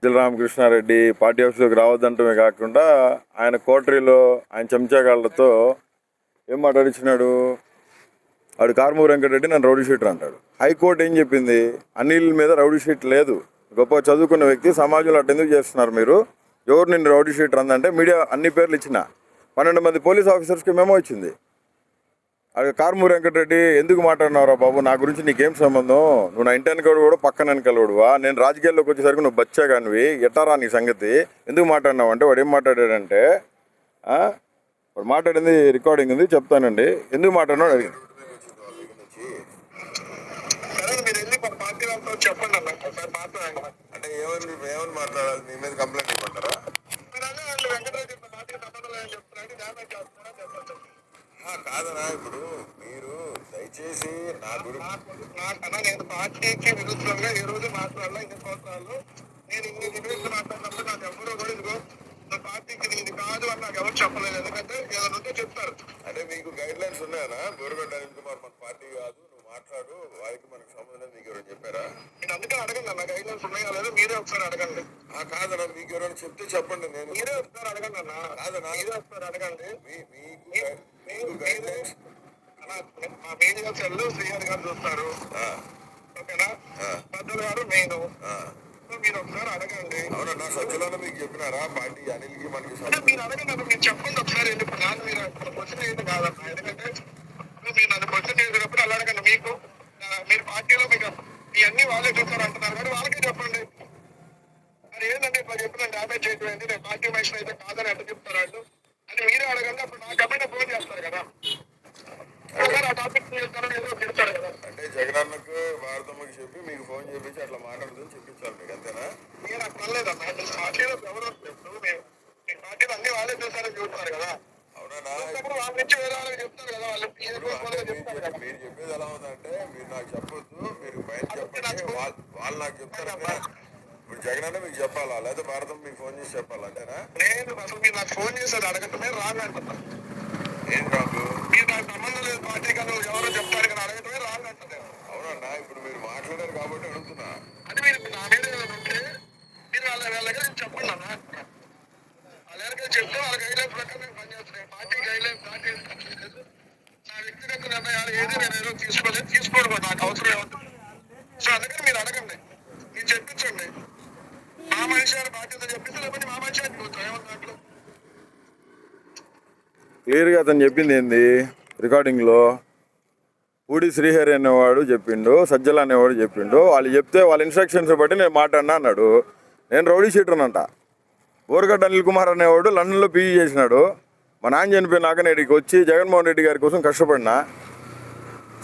Sajjala Ramakrishna Reddy party ఆఫీస్లోకి రావద్దంటమే కాకుండా ఆయన కోటరీలో ఆయన చెంచాగాళ్లతో ఏం మాట్లాడించినాడు. వాడు కారుమూరి వెంకటరెడ్డి నన్ను రౌడీ షీటర్ అంటాడు. హైకోర్టు ఏం చెప్పింది, అనిల్ మీద రౌడీ షీట్ లేదు, గొప్ప చదువుకున్న వ్యక్తి, సమాజంలో అటు ఎందుకు చేస్తున్నారు మీరు, ఎవరు నిన్ను రౌడీ షీటర్ అందంటే మీడియా అన్ని పేర్లు ఇచ్చిన 12 మంది పోలీస్ ఆఫీసర్స్కి మెమో ఇచ్చింది. అది కారుమూరి వెంకటరెడ్డి ఎందుకు మాట్లాడినావురా బాబు, నా గురించి నీకేం సంబంధం, నువ్వు నా ఇంటి వెనకడు కూడా పక్కన వెనకలుడువా, నేను రాజకీయాల్లోకి వచ్చేసరికి నువ్వు బచ్చాగానివి, ఎట్టారా నీ సంగతి, ఎందుకు మాట్లాడినావు అంటే వాడు ఏం మాట్లాడాడంటే, వాడు మాట్లాడింది రికార్డింగ్ ఉంది చెప్తానండి, ఎందుకు మాట్లాడినాడు అడిగింది. అంటే ఏమని మాట్లాడాలి, మీ మీద కంప్లైంట్ ఇవ్వమంటారా? కాదనా, ఇప్పుడు మీరు దయచేసి నా నాకన్నా నేను పార్టీకి విరుద్ధంగా ఈ రోజు మాట్లాడాలి. ఇన్ని సంవత్సరాలు నేను ఇన్ని డిబేట్స్ మాట్లాడినప్పుడు నాకు ఎవరో కూడా ఇదిగో నా పార్టీకి ఇది కాదు అని నాకు ఎవరు చెప్పలేదు. ఎందుకంటే ఏదైనా ఉంటే చెప్తారు. అంటే మీకు గైడ్ లైన్స్ ఉన్నాయనా, గవర్నమెంట్ అనిల్ కుమార్ మన పార్టీ కాదు, నువ్వు మాట్లాడు, వారికి మనకు సంబంధం, మీకు ఎవరైనా చెప్పారా? నేను అందుకే అడగండి అన్న, గైడ్ లైన్స్ ఉన్నాయా లేదా మీరే ఒకసారి అడగండి. కాదన్నా, మీకు ఎవరైనా చెప్తే చెప్పండి, నేను మీరే ఒకసారి అడగండి అన్న. కాదన్నా, మీరే ఒకసారి అడగండి. మీకు గైడ్ లైన్స్ మా మీడియా సెల్ శ్రీహరి గారు చూస్తారు, ఓకేనా, పెద్దలు గారు మెయిన్, మీరు ఒకసారి అడగండి. అవునన్నా, సజ్జలలో మీకు చెప్పినారా పార్టీ అనిల్కి మనకి? మీరు అడగండి అన్న, మీరు చెప్పండి ఒకసారి. ఎందుకు నాకు మీరు క్వశ్చన్ ఏది కాదన్న, ఎందుకంటే మీరు నన్ను క్వశ్చన్ చేసినప్పుడు అలా అడగండి. మీకు మీరు పార్టీలో మీకు ఇవన్నీ వాళ్ళే చూస్తారు అంటున్నారు కానీ వాళ్ళకే చెప్పండి. మరి ఏంటంటే ఇట్లా చెప్పిన డ్యామేజ్ చేయడం, నేను పార్టీ మనిషిని అయితే కాదని ఎట్లా చెప్తారు వాళ్ళు అని మీరే అడగండి. అప్పుడు నాకు అబ్బాయి ఫోన్ చేస్తారు కదా, ఆ టాపిక్ ఏదో చెప్తారు కదా. అంటే జగనన్నకు భారతమ్మకి చెప్పి మీకు ఫోన్ చేపించి అట్లా మాట్లాడుతుంది చెప్పించాలి మీకు, అంతేనా? నేను అట్లా అనలేదమ్మా, మీ పార్టీలో ఎవరో చెప్తారు, మీ పార్టీలో అన్ని వాళ్ళే చూస్తారని చూస్తున్నారు కదా. అవునా, వాళ్ళ నుంచి వేరే వాళ్ళకి చెప్తారు కదా, వాళ్ళు మీరు చెప్పేది ఎలా ఉందంటే, మీరు నాకు చెప్పొద్దు, మీరు బయట చెప్పండి, వాళ్ళు నాకు చెప్తారు. ఇప్పుడు జగనన్న మీకు చెప్పాలా లేదా భారతం మీకు ఫోన్ చేసి చెప్పాలా, అంతేనా? నేను అసలు మీరు నాకు ఫోన్ చేసేది అడగటమే రాంగ్ అంటున్నా. ఏం రాంగ్? మీరు నాకు సంబంధం లేదు పార్టీ కదా, ఎవరో చెప్తారు కదా, అడగటమే రాంగ్ అంటున్నారు. అవునన్నా, ఇప్పుడు మీరు మాట్లాడారు కాబట్టి అడుగుతున్నా. అది మీరు నా మీద ఉంటే మీరు వాళ్ళ దగ్గర చెప్పండి అన్న, వాళ్ళ దగ్గర చెప్తే వాళ్ళ గైడ్ లైన్స్ ప్రకారం పనిచేస్తున్నాయి. పార్టీ గైడ్ లైన్స్ దాటి నా వ్యక్తిగత నిర్ణయాలు ఏది నేను ఏదో తీసుకోడు నాకు అవసరం ఏమవుతుంది. సో అందుకని మీరు అడగండి, మీరు చెప్పించండి. మా మనిషి గారి బాధ్యత చెప్పింది, లేకపోతే మా మనిషి అని పోతాం ఏమన్నా దాంట్లో. క్లియర్గా అతను చెప్పింది ఏంది రికార్డింగ్లో, పూడి శ్రీహరి అనేవాడు చెప్పిండు, సజ్జల అనేవాడు చెప్పిండు, వాళ్ళు చెప్తే వాళ్ళ ఇన్స్ట్రక్షన్స్ బట్టి నేను మాట్లాడినా అన్నాడు. నేను రౌడీ షీటర్నంట. బోరుగడ్డ అనిల్ కుమార్ అనేవాడు లండన్లో పీజీ చేసినాడు. మా నాన్న చనిపోయినాక నేను ఇక్కడికి వచ్చి జగన్మోహన్ రెడ్డి గారి కోసం కష్టపడినా.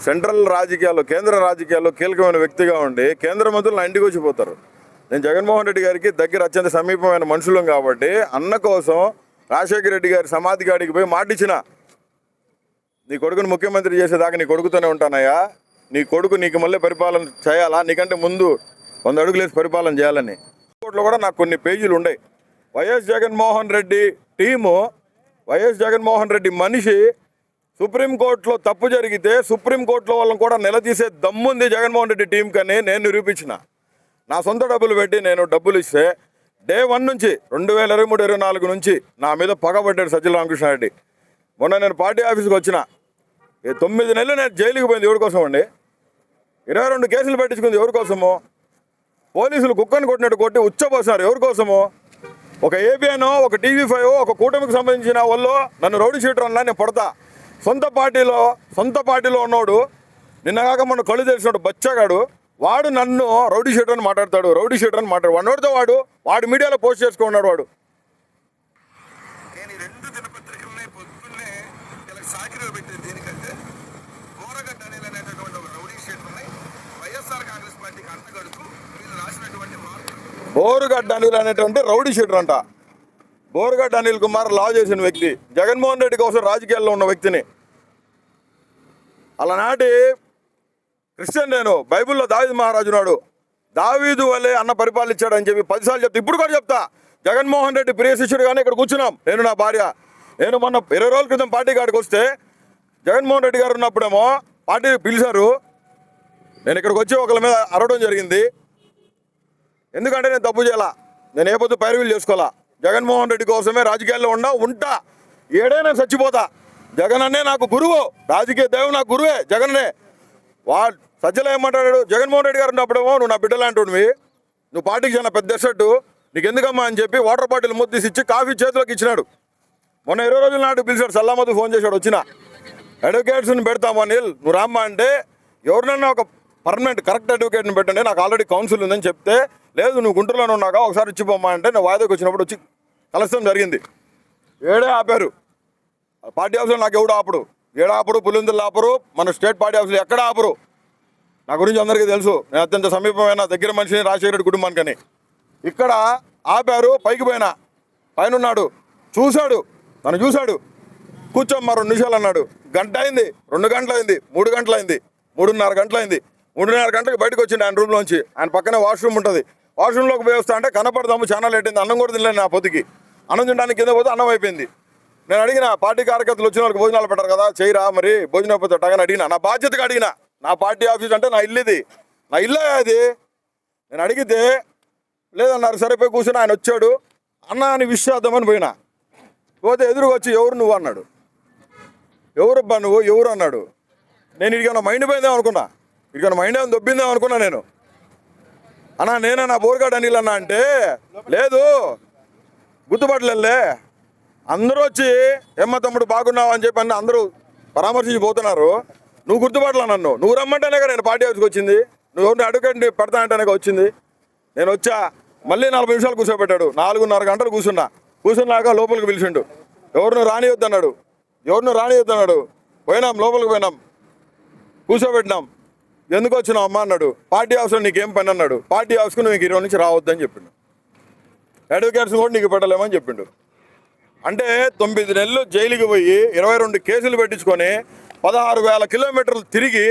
సెంట్రల్ రాజకీయాల్లో, కేంద్ర రాజకీయాల్లో కీలకమైన వ్యక్తిగా ఉండి కేంద్ర మంత్రులు నా ఇంటికి వచ్చిపోతారు. నేను జగన్మోహన్ రెడ్డి గారికి దగ్గర అత్యంత సమీపమైన మనుషులం కాబట్టి అన్న కోసం రాజశేఖర రెడ్డి గారి సమాధి కాడికి పోయి మాటిచ్చిన, నీ కొడుకుని ముఖ్యమంత్రి చేసేదాకా నీ కొడుకుతోనే ఉంటానయ్యా, నీ కొడుకు నీకు మళ్ళీ పరిపాలన చేయాలా, నీకంటే ముందు 100 అడుగులు వేసి పరిపాలన చేయాలని. కోర్టులో కూడా నాకు కొన్ని పేజీలు ఉన్నాయి. YS Jaganmohan Reddy team, YS Jaganmohan Reddy మనిషి సుప్రీంకోర్టులో తప్పు జరిగితే సుప్రీంకోర్టులో వాళ్ళని కూడా నిలదీసే దమ్ముంది జగన్మోహన్ రెడ్డి టీం కని నేను నిరూపించిన. నా సొంత డబ్బులు పెట్టి నేను డబ్బులు ఇస్తే డే 1 నుంచి 2023-24 నుంచి నా మీద పగబడ్డాడు సజ్జల రామకృష్ణారెడ్డి. మొన్న నేను పార్టీ ఆఫీస్కి వచ్చిన 9 నెలలు నేను జైలుకి పోయింది ఎవరి కోసం అండి? 22 కేసులు పెట్టించుకుంది ఎవరి కోసము? పోలీసులు కుక్కను కొట్టినట్టు కొట్టి ఉచ్చపోసారు ఎవరి కోసము? ఒక ఏబిఎన్, ఒక TV5, ఒక కూటమికి సంబంధించిన వాళ్ళు నన్ను రౌడీ షీటర్ అన్నా నేను పడతా. సొంత పార్టీలో ఉన్నవాడు, నిన్నగాక మొన్న కళ్ళు తెలిసినాడు బచ్చాగాడు, వాడు నన్ను రౌడీ షీటర్ అని మాట్లాడతాడు, వాడితో వాడు మీడియాలో పోస్ట్ చేసుకున్నాడు. వాడు నేను 2 దినపత్రికలని పొద్దున్నే సాకిలో పెట్టేది దేనికంటే బోరగడ్డ అనిల్ అనేటటువంటి ఒక రౌడీ షీటర్ని వైఎస్ఆర్ కాంగ్రెస్ పార్టీకి అంటగడుతూ వీళ్ళు రాసినటువంటి బోరుగడ్డ అనిల్ అనేటువంటి రౌడీ షీటర్ అంట. బోరుగడ్డ అనిల్ కుమార్ లా చేసిన వ్యక్తి, జగన్మోహన్ రెడ్డి కోసం రాజకీయాల్లో ఉన్న వ్యక్తిని. అలనాటి క్రిస్టియన్, నేను బైబిల్లో దావీదు మహారాజు నాడు దావీదు వల్లే అన్న పరిపాలించాడని చెప్పి 10 సార్లు చెప్తా. ఇప్పుడు కూడా చెప్తా. జగన్మోహన్ రెడ్డి ప్రియ శిష్యుడు కానీ ఇక్కడ కూర్చున్నాం, నేను నా భార్య. నేను మొన్న 20 రోజుల క్రితం పార్టీ కాడికి వస్తే జగన్మోహన్ రెడ్డి గారు ఉన్నప్పుడేమో పార్టీ పిలిచారు. నేను ఇక్కడికి వచ్చి ఒకళ్ళ మీద అరవడం జరిగింది. ఎందుకంటే నేను తప్పు చేయాల. నేను ఏ పొద్దు పైరువీలు చేసుకోవాలా. జగన్మోహన్ రెడ్డి కోసమే రాజకీయాల్లో ఉంటా. ఏడైనా చచ్చిపోతా. జగన్ అన్నే నాకు గురువు, రాజకీయ దైవం నాకు గురువే జగన్నే. సజ్జల ఏమంటాడు, జగన్మోహన్ రెడ్డి గారు ఉన్నప్పుడేమో నువ్వు నా బిడ్డ లాంటివి, నువ్వు పార్టీకి చాలా పెద్ద షర్టు, నీకు ఎందుకమ్మా అని చెప్పి వాటర్ బాటిల్ ముద్దేసి ఇచ్చి కాఫీ చేతిలోకి ఇచ్చినాడు. మొన్న 20 రోజుల నాడు పిలిచాడు, సల్లామద్దు ఫోన్ చేశాడు, వచ్చిన అడ్వకేట్స్ని పెడతామా నీల్, నువ్వు రామ్మా అంటే ఎవరినన్నా ఒక పర్మనెంట్ కరెక్ట్ అడ్వకేట్ని పెట్టండి, నాకు ఆల్రెడీ కౌన్సిల్ ఉందని చెప్తే, లేదు నువ్వు గుంటూరులోనే ఉన్నాగా ఒకసారి ఇచ్చిపోమ్మా అంటే నేను వాయిదాకి వచ్చినప్పుడు వచ్చి కలసం జరిగింది. ఏడే ఆపారు పార్టీ ఆఫీసులో, నాకు ఎవడు ఆపడు, ఏడాపరు పులిందులు ఆపరు, మన స్టేట్ పార్టీ ఆఫీసులు ఎక్కడ ఆపరు. నా గురించి అందరికీ తెలుసు, నేను అత్యంత సమీపమైన దగ్గర మనిషిని రాజశేఖర రెడ్డి కుటుంబానికని. ఇక్కడ ఆపారు, పైకి పోయినా, పైన ఉన్నాడు, చూశాడు, నన్ను చూశాడు, కూర్చోమ్మా 2 నిమిషాలు అన్నాడు. గంట అయింది, 2 గంటలు అయింది, 3 గంటలు అయింది, 3:30 గంటలు అయింది. 3:30 గంటలకు బయటకు వచ్చిండు ఆయన రూమ్లోంచి. ఆయన పక్కనే వాష్రూమ్ ఉంటుంది, వాష్రూమ్లోకి పోయి వస్తా అంటే కనపడదాము, చాలా లేట్ అయింది, అన్నం కూడా తినలేదు నా పొద్దుకి. అన్నం తినడానికి కింద పోతే అన్నం అయిపోయింది. నేను అడిగిన, పార్టీ కార్యకర్తలు వచ్చిన వాళ్ళకి భోజనాలు పెట్టారు కదా, చేయరా మరి భోజనం పోతే అట్టగానే అడిగినా, నా బాధ్యతగా అడిగినా. నా పార్టీ ఆఫీస్ అంటే నా ఇల్లు ఇది, నా ఇల్లే అది. నేను అడిగితే లేదన్నారు, సరిపోయి కూర్చొని ఆయన వచ్చాడు, అన్న అని విష్ చేద్దామని పోయినా. పోతే ఎదురుగా వచ్చి ఎవరు నువ్వు అన్నాడు. ఎవరబ్బా నువ్వు, ఎవరు అన్నాడు. నేను ఇడికన్నా మైండ్ పోయిందేమో అనుకున్నా, ఇడికన్నా మైండ్ ఏమైనా దొబ్బిందేమో అనుకున్నా నేను. అన్నా నేనే నా బోర్గాడ్ అనిల్ అన్నా అంటే, లేదు గుర్తుపట్టలేదులే, అందరూ వచ్చి ఎమ్మ తమ్ముడు బాగున్నావు అని చెప్పి అన్న అందరూ పరామర్శించి పోతున్నారు, నువ్వు గుర్తుపట్టలే నన్ను. నువ్వు రమ్మంటేనే కదా నేను పార్టీ ఆఫీస్కి వచ్చింది, నువ్వు ఎవరిని అడ్వకేట్ని పెడతా అంటేనే వచ్చింది. నేను వచ్చా, మళ్ళీ 40 నిమిషాలు కూర్చోబెట్టాడు, 4:30 గంటలు కూర్చున్నాక లోపలికి పిలిచిండు. ఎవరిని రానియొద్దన్నాడు, పోయినాం, లోపలికి పోయినాం, కూర్చోబెట్టినాం. ఎందుకు వచ్చినావు అమ్మా అన్నాడు. పార్టీ ఆఫీస్లో నీకేం పని అన్నాడు. పార్టీ ఆఫీస్కి నువ్వు ఇంక 20 నుంచి రావద్దని చెప్పిండు. అడ్వకేట్స్ కూడా నీకు పెట్టలేమని చెప్పిండు. అంటే 9 నెలలు జైలుకి పోయి 22 కేసులు పెట్టించుకొని 16,000 కిలోమీటర్లు తిరిగి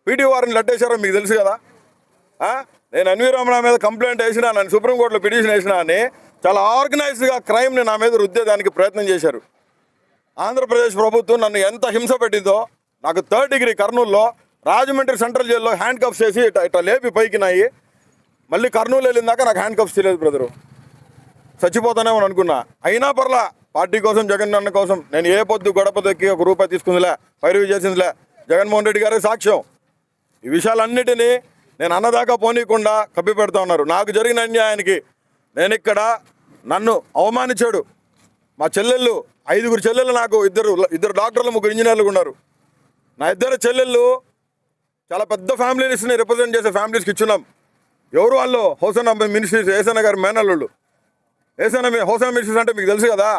పీటీ వారిని లెట్టేశారో మీకు తెలుసు కదా. నేను ఎన్వి రమణ మీద కంప్లైంట్ వేసినా, నన్ను సుప్రీంకోర్టులో పిటిషన్ వేసినా అని చాలా ఆర్గనైజ్డ్గా క్రైమ్ని నా మీద రుద్దేదానికి ప్రయత్నం చేశారు. ఆంధ్రప్రదేశ్ ప్రభుత్వం నన్ను ఎంత హింస పెట్టిందో, నాకు 3rd డిగ్రీ కర్నూలులో రాజమండ్రి సెంట్రల్ జైల్లో హ్యాండ్ కప్స్ చేసి ఇట్లా లేపి పైకి నాయి, మళ్ళీ కర్నూలు వెళ్ళిందాక నాకు హ్యాండ్ కప్స్ తెలియదు బ్రదరు. చచ్చిపోతానేమో అనుకున్నా, అయినా పర్లా పార్టీ కోసం, జగన్ అన్న కోసం నేను ఏ పొద్దు గడప దొక్కి 1 రూపాయి తీసుకుందిలే, పైరువి చేసిందిలే, జగన్మోహన్ రెడ్డి గారే సాక్ష్యం. ఈ విషయాలన్నిటినీ నేను అన్నదాకా పోనీయకుండా కప్పి పెడతా ఉన్నారు. నాకు జరిగిన అన్యాయానికి నేను ఇక్కడ నన్ను అవమానించాడు. మా చెల్లెళ్ళు 5 చెల్లెళ్ళు, నాకు ఇద్దరు డాక్టర్లు, 3 ఇంజనీర్లు ఉన్నారు. నా 2 చెల్లెళ్ళు చాలా పెద్ద ఫ్యామిలీస్ని రిప్రజెంట్ చేసే ఫ్యామిలీస్కి ఇచ్చున్నాం. ఎవరు వాళ్ళు? హౌసన్ మినిస్ట్రీస్, ఏసన్న గారి మేనల్లుళ్ళు. హౌసన్ మినిస్ట్రీస్ అంటే మీకు తెలుసు కదా,